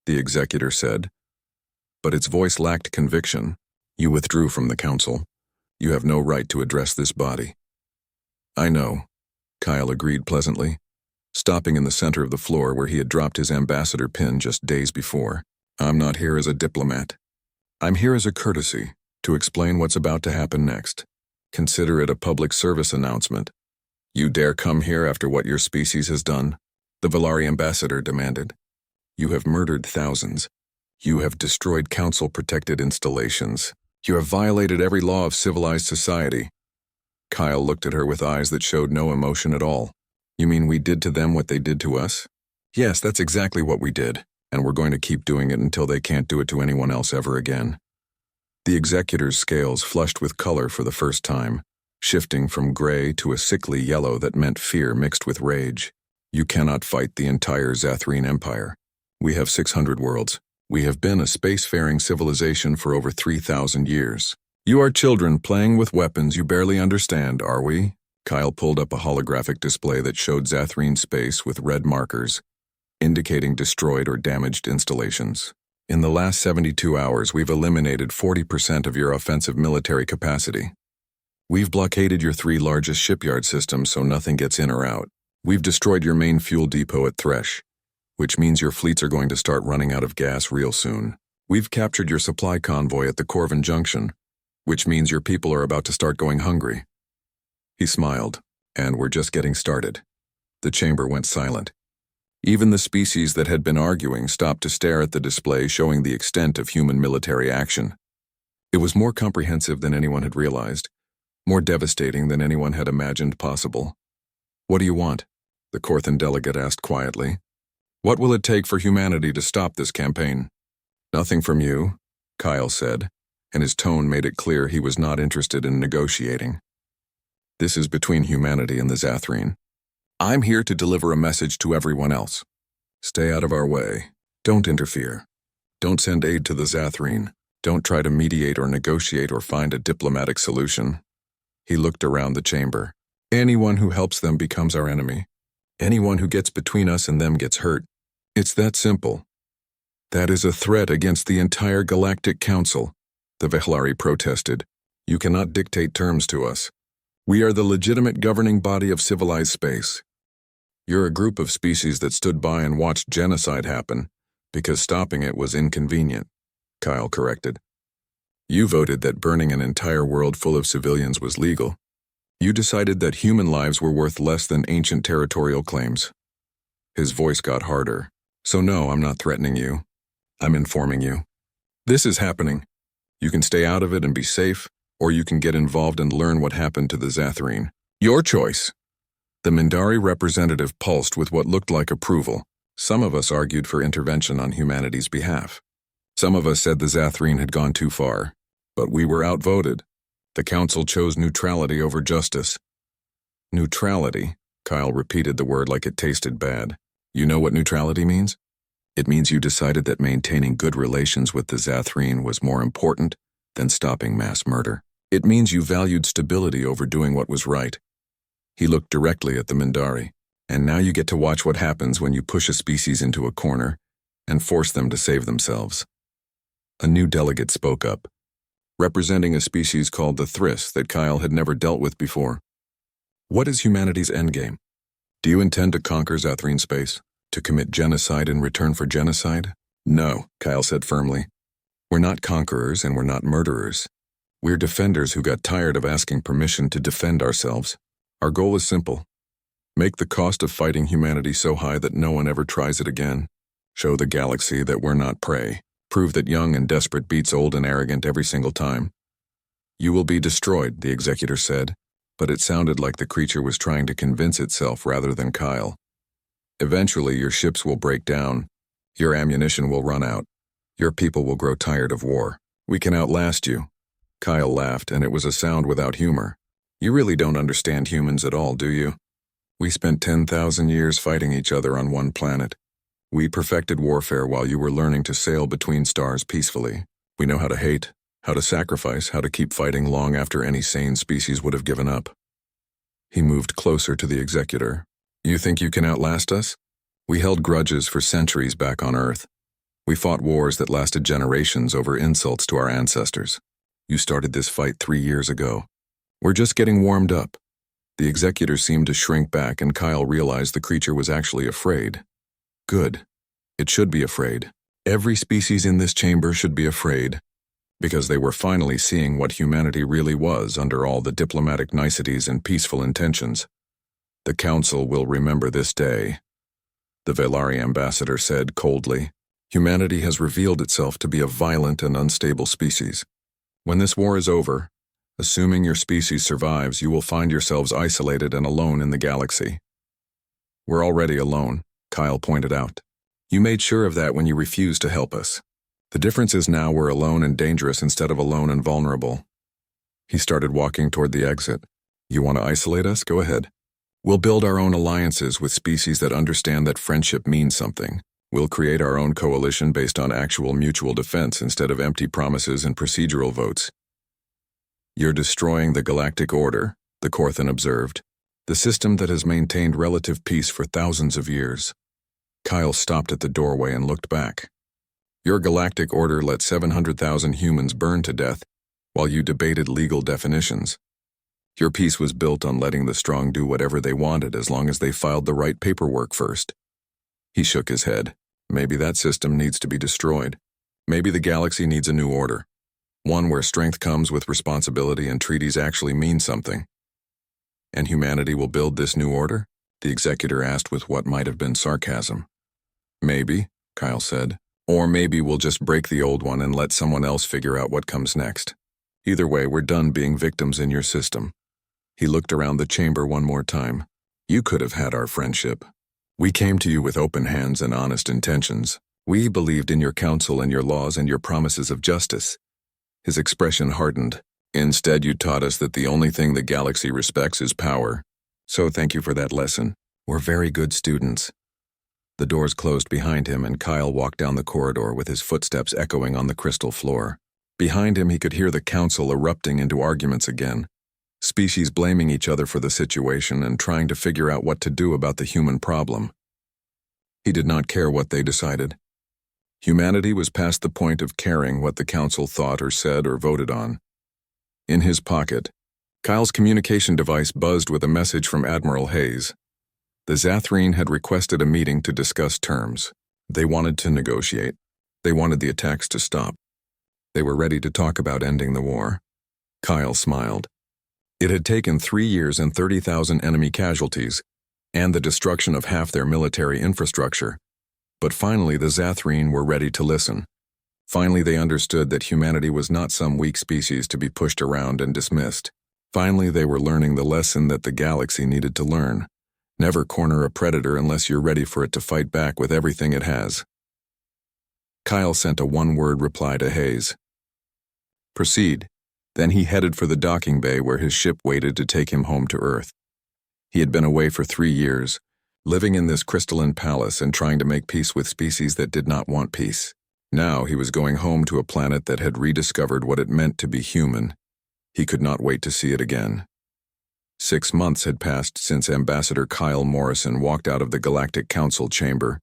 the executor said, but its voice lacked conviction. "You withdrew from the council. You have no right to address this body." "I know," Kyle agreed pleasantly, stopping in the center of the floor where he had dropped his ambassador pin just days before. "I'm not here as a diplomat. I'm here as a courtesy, to explain what's about to happen next. Consider it a public service announcement. You dare come here after what your species has done?" the Valari ambassador demanded. "You have murdered thousands. You have destroyed council-protected installations. You have violated every law of civilized society." Kyle looked at her with eyes that showed no emotion at all. "You mean we did to them what they did to us?" "Yes, that's exactly what we did, and we're going to keep doing it until they can't do it to anyone else ever again." The executor's scales flushed with color for the first time, shifting from gray to a sickly yellow that meant fear mixed with rage. "You cannot fight the entire Zathrene Empire. We have 600 worlds. We have been a spacefaring civilization for over 3,000 years. You are children playing with weapons you barely understand, are we?" Kyle pulled up a holographic display that showed Zathrene space with red markers, indicating destroyed or damaged installations. "In the last 72 hours, we've eliminated 40% of your offensive military capacity. We've blockaded your 3 largest shipyard systems so nothing gets in or out. We've destroyed your main fuel depot at Thresh, which means your fleets are going to start running out of gas real soon. We've captured your supply convoy at the Corvin Junction, which means your people are about to start going hungry." He smiled, "And we're just getting started." The chamber went silent. Even the species that had been arguing stopped to stare at the display showing the extent of human military action. It was more comprehensive than anyone had realized, more devastating than anyone had imagined possible. "What do you want?" the Corthan delegate asked quietly. "What will it take for humanity to stop this campaign?" "Nothing from you," Kyle said, and his tone made it clear he was not interested in negotiating. "This is between humanity and the Zathrene. I'm here to deliver a message to everyone else. Stay out of our way. Don't interfere. Don't send aid to the Zathrene. Don't try to mediate or negotiate or find a diplomatic solution." He looked around the chamber. "Anyone who helps them becomes our enemy. Anyone who gets between us and them gets hurt. It's that simple." "That is a threat against the entire Galactic Council," the Vehlari protested. "You cannot dictate terms to us. We are the legitimate governing body of civilized space. You're a group of species that stood by and watched genocide happen because stopping it was inconvenient," Kyle corrected. "You voted that burning an entire world full of civilians was legal. You decided that human lives were worth less than ancient territorial claims." His voice got harder. "So no, I'm not threatening you. I'm informing you. This is happening. You can stay out of it and be safe, or you can get involved and learn what happened to the Zathrene. Your choice." The Mindari representative pulsed with what looked like approval. Some of us argued for intervention on humanity's behalf. Some of us said the Zathrene had gone too far, but we were outvoted. The council chose neutrality over justice. "Neutrality?" Kyle repeated the word like it tasted bad. "You know what neutrality means? It means you decided that maintaining good relations with the Zathrene was more important than stopping mass murder. It means you valued stability over doing what was right." He looked directly at the Mindari. "And now you get to watch what happens when you push a species into a corner and force them to save themselves." A new delegate spoke up, representing a species called the Thriss that Kyle had never dealt with before. "What is humanity's endgame? Do you intend to conquer Zathrene space? To commit genocide in return for genocide?" "No," Kyle said firmly. "We're not conquerors and we're not murderers. We're defenders who got tired of asking permission to defend ourselves. Our goal is simple. Make the cost of fighting humanity so high that no one ever tries it again. Show the galaxy that we're not prey. Prove that young and desperate beats old and arrogant every single time." "You will be destroyed," the executor said, but it sounded like the creature was trying to convince itself rather than Kyle. "Eventually your ships will break down. Your ammunition will run out. Your people will grow tired of war. We can outlast you." Kyle laughed, and it was a sound without humor. "You really don't understand humans at all, do you? We spent 10,000 years fighting each other on one planet. We perfected warfare while you were learning to sail between stars peacefully. We know how to hate, how to sacrifice, how to keep fighting long after any sane species would have given up. He moved closer to the executor. You think you can outlast us? We held grudges for centuries back on Earth. We fought wars that lasted generations over insults to our ancestors. You started this fight 3 years ago. We're just getting warmed up. The executor seemed to shrink back, and Kyle realized the creature was actually afraid. Good. It should be afraid. Every species in this chamber should be afraid, because they were finally seeing what humanity really was under all the diplomatic niceties and peaceful intentions. The Council will remember this day, the Velari ambassador said coldly. Humanity has revealed itself to be a violent and unstable species. When this war is over, assuming your species survives, you will find yourselves isolated and alone in the galaxy. We're already alone, Kyle pointed out. You made sure of that when you refused to help us. The difference is now we're alone and dangerous instead of alone and vulnerable. He started walking toward the exit. You want to isolate us? Go ahead. We'll build our own alliances with species that understand that friendship means something. We'll create our own coalition based on actual mutual defense instead of empty promises and procedural votes. You're destroying the Galactic Order, the Corthan observed, the system that has maintained relative peace for thousands of years. Kyle stopped at the doorway and looked back. Your Galactic Order let 700,000 humans burn to death while you debated legal definitions. Your peace was built on letting the strong do whatever they wanted as long as they filed the right paperwork first. He shook his head. Maybe that system needs to be destroyed. Maybe the galaxy needs a new order. One where strength comes with responsibility and treaties actually mean something. And humanity will build this new order? The executor asked with what might have been sarcasm. Maybe, Kyle said. Or maybe we'll just break the old one and let someone else figure out what comes next. Either way, we're done being victims in your system. He looked around the chamber one more time. You could have had our friendship. We came to you with open hands and honest intentions. We believed in your counsel and your laws and your promises of justice. His expression hardened. Instead, you taught us that the only thing the galaxy respects is power. So thank you for that lesson. We're very good students. The doors closed behind him, and Kyle walked down the corridor with his footsteps echoing on the crystal floor. Behind him, he could hear the council erupting into arguments again. Species blaming each other for the situation and trying to figure out what to do about the human problem. He did not care what they decided. Humanity was past the point of caring what the council thought or said or voted on. In his pocket, Kyle's communication device buzzed with a message from Admiral Hayes. The Zathrene had requested a meeting to discuss terms. They wanted to negotiate. They wanted the attacks to stop. They were ready to talk about ending the war. Kyle smiled. It had taken 3 years and 30,000 enemy casualties, and the destruction of half their military infrastructure. But finally the Zathrene were ready to listen. Finally they understood that humanity was not some weak species to be pushed around and dismissed. Finally they were learning the lesson that the galaxy needed to learn. Never corner a predator unless you're ready for it to fight back with everything it has. Kyle sent a one-word reply to Hayes. Proceed. Then he headed for the docking bay where his ship waited to take him home to Earth. He had been away for 3 years, living in this crystalline palace and trying to make peace with species that did not want peace. Now he was going home to a planet that had rediscovered what it meant to be human. He could not wait to see it again. 6 months had passed since Ambassador Kyle Morrison walked out of the Galactic Council chamber,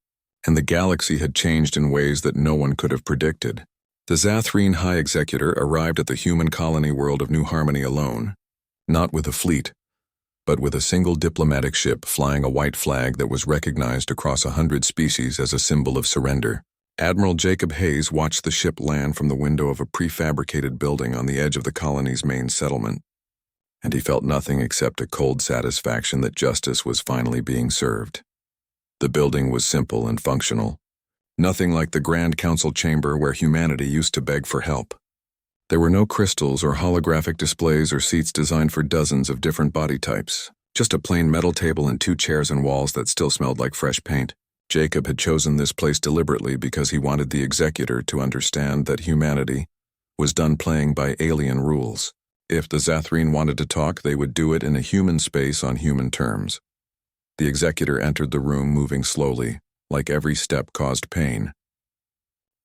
and the galaxy had changed in ways that no one could have predicted. The Zathrene High Executor arrived at the human colony world of New Harmony alone, not with a fleet, but with a single diplomatic ship flying a white flag that was recognized across 100 species as a symbol of surrender. Admiral Jacob Hayes watched the ship land from the window of a prefabricated building on the edge of the colony's main settlement, and he felt nothing except a cold satisfaction that justice was finally being served. The building was simple and functional, nothing like the Grand Council chamber where humanity used to beg for help. There were no crystals or holographic displays or seats designed for dozens of different body types, just a plain metal table and 2 chairs and walls that still smelled like fresh paint. Jacob had chosen this place deliberately because he wanted the executor to understand that humanity was done playing by alien rules. If the Zathrene wanted to talk, they would do it in a human space on human terms. The executor entered the room moving slowly, like every step caused pain.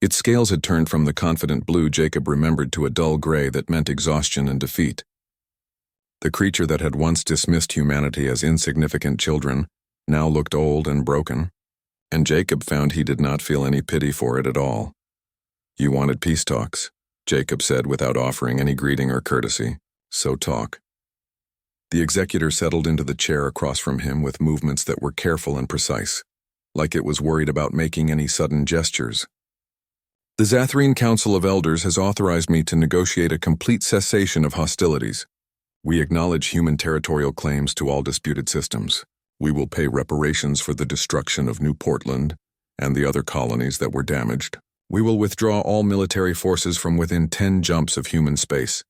Its scales had turned from the confident blue Jacob remembered to a dull gray that meant exhaustion and defeat. The creature that had once dismissed humanity as insignificant children now looked old and broken, and Jacob found he did not feel any pity for it at all. "You wanted peace talks," Jacob said without offering any greeting or courtesy. "So talk." The executor settled into the chair across from him with movements that were careful and precise, like it was worried about making any sudden gestures. "The Zathrene Council of Elders has authorized me to negotiate a complete cessation of hostilities. We acknowledge human territorial claims to all disputed systems. We will pay reparations for the destruction of New Portland and the other colonies that were damaged. We will withdraw all military forces from within 10 jumps of human space."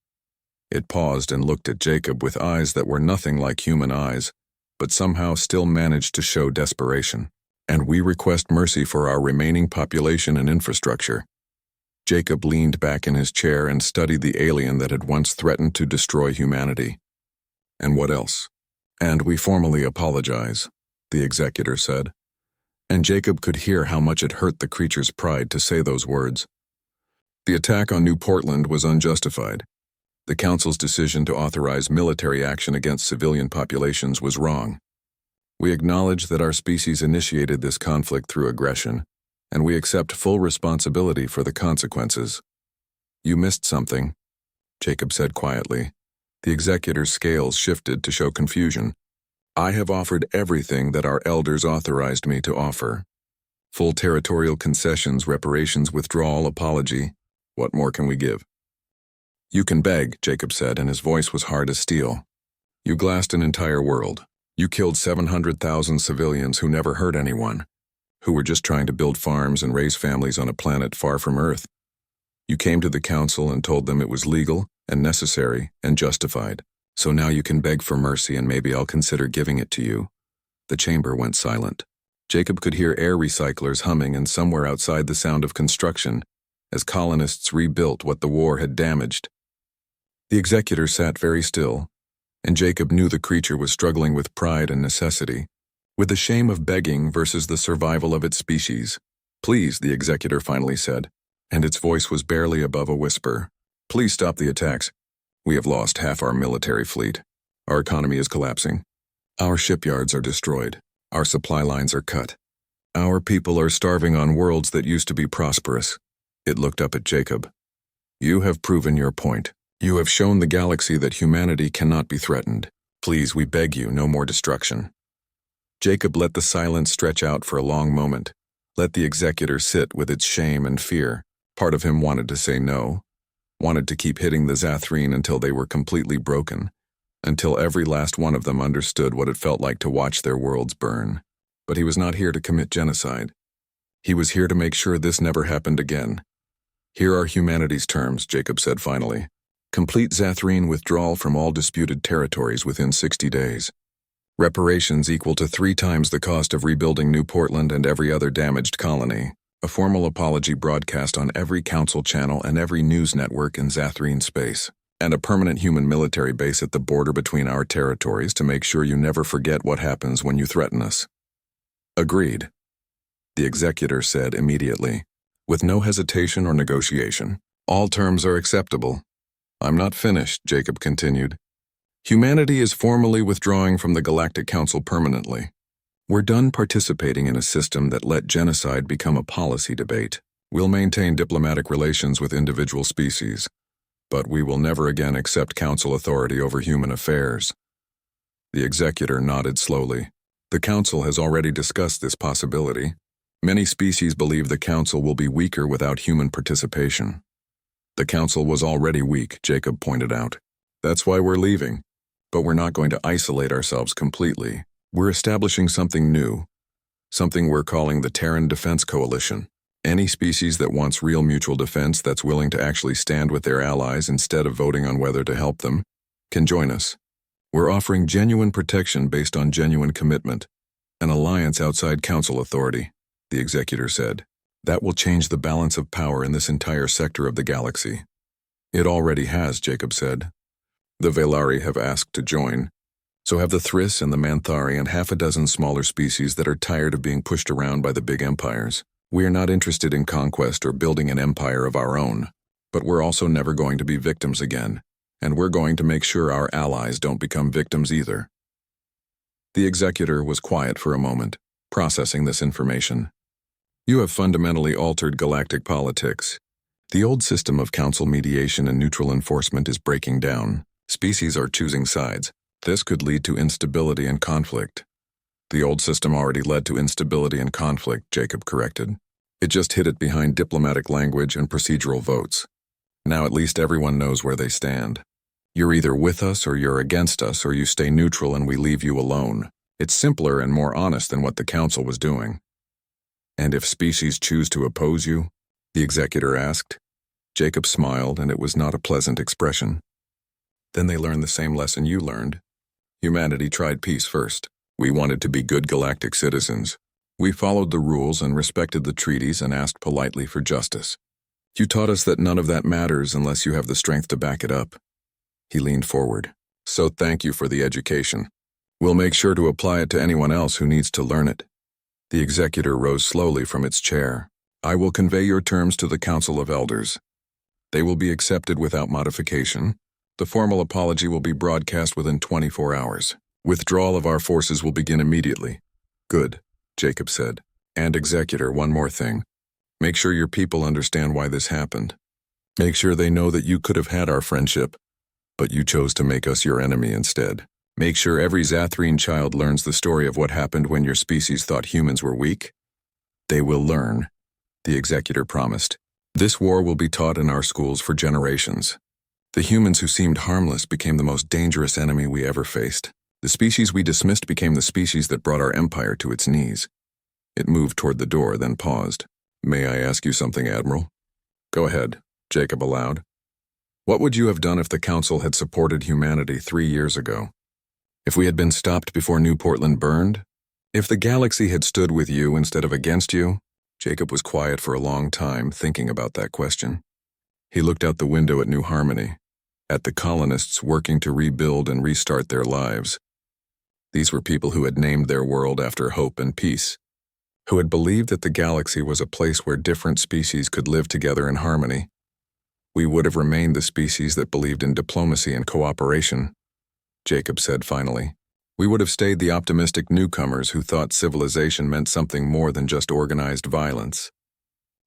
It paused and looked at Jacob with eyes that were nothing like human eyes, but somehow still managed to show desperation. "And we request mercy for our remaining population and infrastructure." Jacob leaned back in his chair and studied the alien that had once threatened to destroy humanity. "And what else?" "And we formally apologize," the executor said. And Jacob could hear how much it hurt the creature's pride to say those words. "The attack on New Portland was unjustified. The Council's decision to authorize military action against civilian populations was wrong. We acknowledge that our species initiated this conflict through aggression, and we accept full responsibility for the consequences." "You missed something," Jacob said quietly. The executor's scales shifted to show confusion. "I have offered everything that our elders authorized me to offer. Full territorial concessions, reparations, withdrawal, apology. What more can we give?" "You can beg," Jacob said, and his voice was hard as steel. "You glassed an entire world. You killed 700,000 civilians who never hurt anyone, who were just trying to build farms and raise families on a planet far from Earth. You came to the Council and told them it was legal and necessary and justified. So now you can beg for mercy and maybe I'll consider giving it to you." The chamber went silent. Jacob could hear air recyclers humming and somewhere outside the sound of construction as colonists rebuilt what the war had damaged. The executor sat very still, and Jacob knew the creature was struggling with pride and necessity, with the shame of begging versus the survival of its species. "Please," the executor finally said, and its voice was barely above a whisper. "Please stop the attacks. We have lost half our military fleet. Our economy is collapsing. Our shipyards are destroyed. Our supply lines are cut. Our people are starving on worlds that used to be prosperous." It looked up at Jacob. "You have proven your point. You have shown the galaxy that humanity cannot be threatened. Please, we beg you, no more destruction." Jacob let the silence stretch out for a long moment, let the executor sit with its shame and fear. Part of him wanted to say no, wanted to keep hitting the Zathrene until they were completely broken, until every last one of them understood what it felt like to watch their worlds burn. But he was not here to commit genocide. He was here to make sure this never happened again. "Here are humanity's terms," Jacob said finally. "Complete Zathrene withdrawal from all disputed territories within 60 days. Reparations equal to 3 times the cost of rebuilding New Portland and every other damaged colony. A formal apology broadcast on every council channel and every news network in Zathrene space. And a permanent human military base at the border between our territories to make sure you never forget what happens when you threaten us." "Agreed," the executor said immediately, with no hesitation or negotiation. "All terms are acceptable." "I'm not finished," Jacob continued. "Humanity is formally withdrawing from the Galactic Council permanently. We're done participating in a system that let genocide become a policy debate. We'll maintain diplomatic relations with individual species, but we will never again accept Council authority over human affairs." The executor nodded slowly. "The Council has already discussed this possibility. Many species believe the Council will be weaker without human participation." "The Council was already weak," Jacob pointed out. "That's why we're leaving. But we're not going to isolate ourselves completely. We're establishing something new, something we're calling the Terran Defense Coalition. Any species that wants real mutual defense, that's willing to actually stand with their allies instead of voting on whether to help them, can join us. We're offering genuine protection based on genuine commitment, an alliance outside Council authority," the executor said. "That will change the balance of power in this entire sector of the galaxy." "It already has," Jacob said. "The Velari have asked to join. So have the Thriss and the Manthari and half a dozen smaller species that are tired of being pushed around by the big empires. We are not interested in conquest or building an empire of our own, but we're also never going to be victims again, and we're going to make sure our allies don't become victims either. The executor was quiet for a moment, processing this information. You have fundamentally altered galactic politics. The old system of council mediation and neutral enforcement is breaking down. Species are choosing sides. This could lead to instability and conflict. The old system already led to instability and conflict, Jacob corrected. It just hid it behind diplomatic language and procedural votes. Now at least everyone knows where they stand. You're either with us or you're against us, or you stay neutral and we leave you alone. It's simpler and more honest than what the council was doing. And if species choose to oppose you? The executor asked. Jacob smiled, and it was not a pleasant expression. Then they learn the same lesson you learned. Humanity tried peace first. We wanted to be good galactic citizens. We followed the rules and respected the treaties and asked politely for justice. You taught us that none of that matters unless you have the strength to back it up. He leaned forward. So thank you for the education. We'll make sure to apply it to anyone else who needs to learn it. The executor rose slowly from its chair. I will convey your terms to the Council of Elders. They will be accepted without modification. The formal apology will be broadcast within 24 hours. Withdrawal of our forces will begin immediately. Good, Jacob said. And executor, one more thing. Make sure your people understand why this happened. Make sure they know that you could have had our friendship, but you chose to make us your enemy instead. Make sure every Zathrene child learns the story of what happened when your species thought humans were weak. They will learn, the executor promised. This war will be taught in our schools for generations. The humans who seemed harmless became the most dangerous enemy we ever faced. The species we dismissed became the species that brought our empire to its knees. It moved toward the door, then paused. May I ask you something, Admiral? Go ahead, Jacob allowed. What would you have done if the Council had supported humanity 3 years ago? If we had been stopped before New Portland burned? If the galaxy had stood with you instead of against you? Jacob was quiet for a long time, thinking about that question. He looked out the window at New Harmony, at the colonists working to rebuild and restart their lives. These were people who had named their world after hope and peace, who had believed that the galaxy was a place where different species could live together in harmony. We would have remained the species that believed in diplomacy and cooperation, Jacob said finally. We would have stayed the optimistic newcomers who thought civilization meant something more than just organized violence.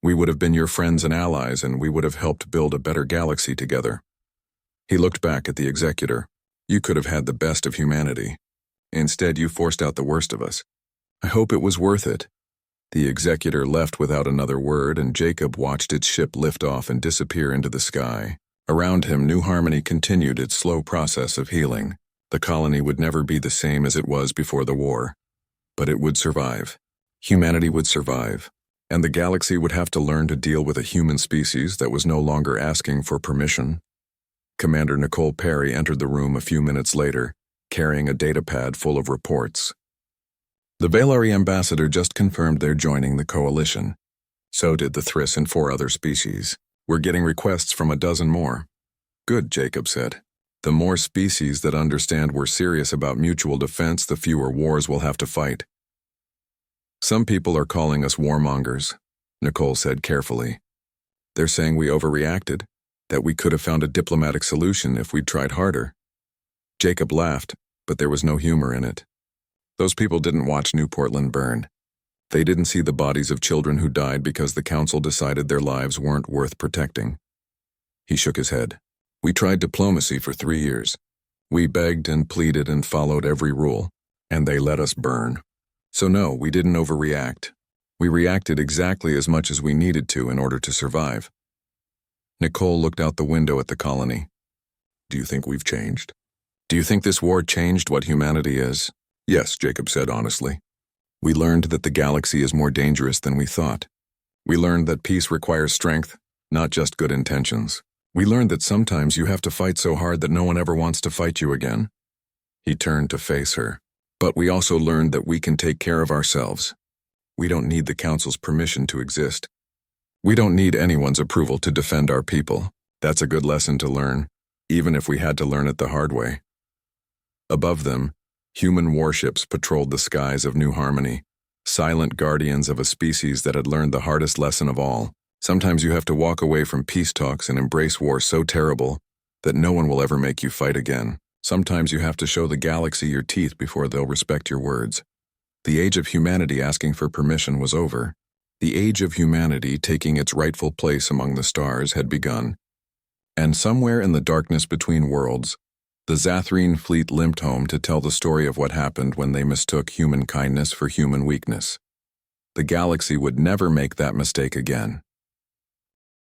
We would have been your friends and allies, and we would have helped build a better galaxy together. He looked back at the executor. You could have had the best of humanity. Instead, you forced out the worst of us. I hope it was worth it. The executor left without another word, and Jacob watched its ship lift off and disappear into the sky. Around him, New Harmony continued its slow process of healing. The colony would never be the same as it was before the war. But it would survive. Humanity would survive. And the galaxy would have to learn to deal with a human species that was no longer asking for permission. Commander Nicole Perry entered the room a few minutes later, carrying a datapad full of reports. The Valari ambassador just confirmed they're joining the coalition. So did the Thriss and 4 other species. We're getting requests from a dozen more. Good, Jacob said. The more species that understand we're serious about mutual defense, the fewer wars we'll have to fight. Some people are calling us warmongers, Nicole said carefully. They're saying we overreacted, that we could have found a diplomatic solution if we'd tried harder. Jacob laughed, but there was no humor in it. Those people didn't watch New Portland burn. They didn't see the bodies of children who died because the council decided their lives weren't worth protecting. He shook his head. We tried diplomacy for 3 years. We begged and pleaded and followed every rule, and they let us burn. So no, we didn't overreact. We reacted exactly as much as we needed to in order to survive. Nicole looked out the window at the colony. Do you think we've changed? Do you think this war changed what humanity is? Yes, Jacob said honestly. We learned that the galaxy is more dangerous than we thought. We learned that peace requires strength, not just good intentions. We learned that sometimes you have to fight so hard that no one ever wants to fight you again. He turned to face her. But we also learned that we can take care of ourselves. We don't need the Council's permission to exist. We don't need anyone's approval to defend our people. That's a good lesson to learn, even if we had to learn it the hard way. Above them, Human warships patrolled the skies of New Harmony, silent guardians of a species that had learned the hardest lesson of all. Sometimes you have to walk away from peace talks and embrace war so terrible that no one will ever make you fight again. Sometimes you have to show the galaxy your teeth before they'll respect your words. The age of humanity asking for permission was over. The age of humanity taking its rightful place among the stars had begun. And somewhere in the darkness between worlds, the Zathrene fleet limped home to tell the story of what happened when they mistook human kindness for human weakness. The galaxy would never make that mistake again.